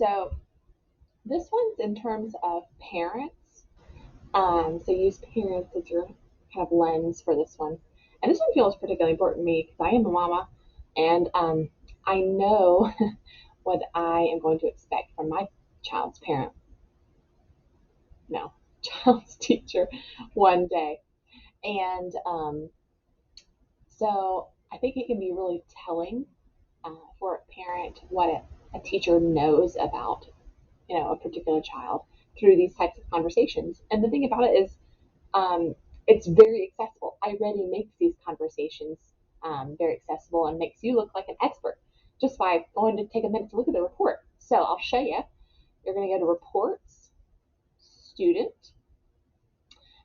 So this one's in terms of parents. So use parents as your kind of lens for this one. And this one feels particularly important to me because I am a mama and I know what I am going to expect from my child's parent, no, child's teacher one day. And so I think it can be really telling for a parent what a teacher knows about, a particular child through these types of conversations. And the thing about it is, it's very accessible. IREADY makes these conversations very accessible and makes you look like an expert just by going to take a minute to look at the report. So I'll show you. You're going to go to Reports, Student,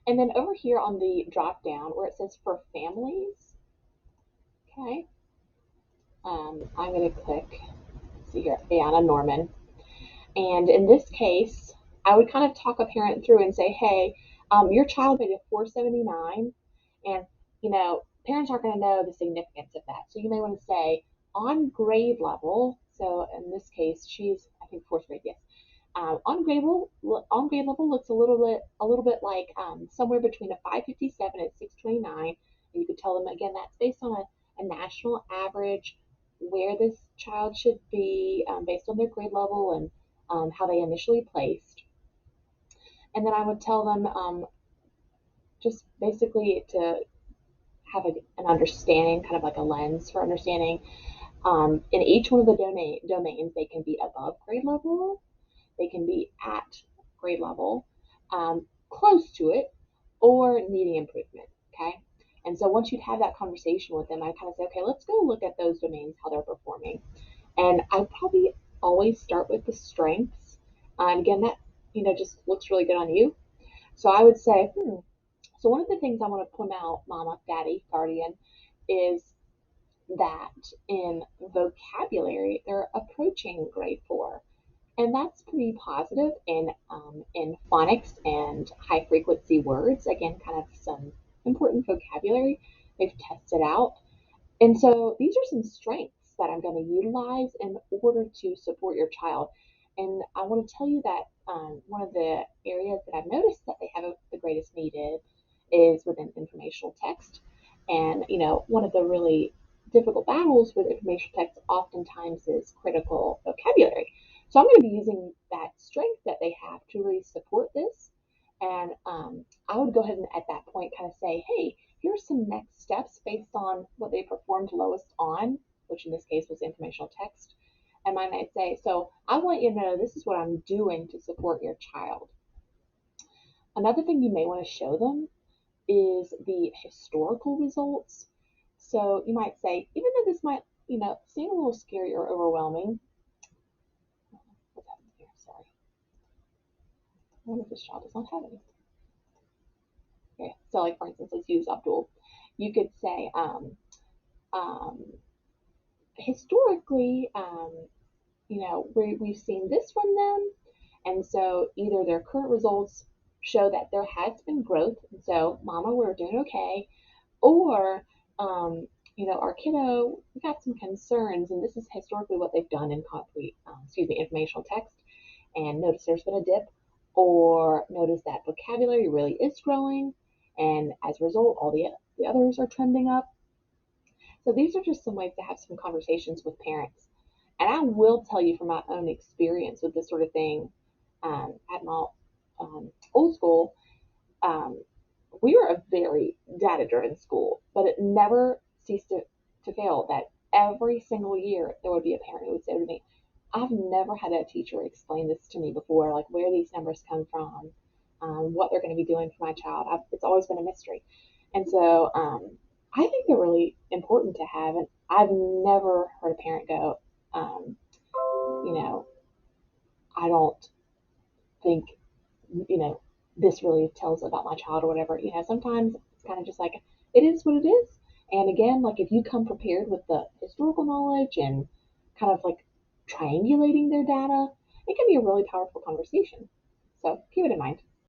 and then over here on the drop down where it says for families, okay, I'm going to click, see here, Anna Norman. And in this case, I would kind of talk a parent through and say, hey, your child made a 479, and parents aren't going to know the significance of that. So you may want to say on grade level. So in this case, she's I think fourth grade, yes. On grade level looks a little bit like somewhere between a 557 and 629. And you could tell them again that's based on a national average where this child should be based on their grade level and how they initially placed. And then I would tell them just basically to have an understanding, kind of like a lens for understanding. In each one of the domains, they can be above grade level, they can be at grade level, close to it, or needing improvement. Okay. And so once you have that conversation with them, I kind of say, okay, let's go look at those domains, how they're performing. And I probably always start with the strengths. And again, that just looks really good on you. So I would say, so one of the things I want to point out, mama, daddy, guardian, is that in vocabulary, they're approaching grade 4. And that's pretty positive in phonics and high frequency words. Again, kind of some important vocabulary they've tested out. And so these are some strengths that I'm going to utilize in order to support your child. And I want to tell you that one of the areas that I've noticed that they have the greatest need in is within informational text. And, one of the really difficult battles with informational text oftentimes is critical vocabulary. So I'm going to be using that strength that they have to really support this. And I would go ahead and at that point kind of say, hey, here's some next steps based on what they performed lowest on, which in this case was informational text. And I might say, so I want you to know this is what I'm doing to support your child. Another thing you may want to show them is the historical results. So you might say, even though this might, seem a little scary or overwhelming, what's happening here? Sorry. I wonder if this child does not have any. Okay, so like for instance, let's use Abdul. You could say, um, historically, we've seen this from them, and so either their current results show that there has been growth, and so, Mama, we're doing okay, or our kiddo, we got some concerns, and this is historically what they've done in informational text, and notice there's been a dip, or notice that vocabulary really is growing, and as a result, all the others are trending up. So these are just some ways to have some conversations with parents. And I will tell you from my own experience with this sort of thing at my old school, um, we were a very data driven school, but it never ceased to fail that every single year there would be a parent who would say to me, I've never had a teacher explain this to me before, like where these numbers come from, what they're going to be doing for my child. It's always been a mystery. And so I think they're really important to have. And I've never heard a parent go, you know, I don't think, you know, this really tells about my child or whatever. Sometimes it's kind of just like, it is what it is. And again, like if you come prepared with the historical knowledge and kind of like triangulating their data, it can be a really powerful conversation. So keep it in mind.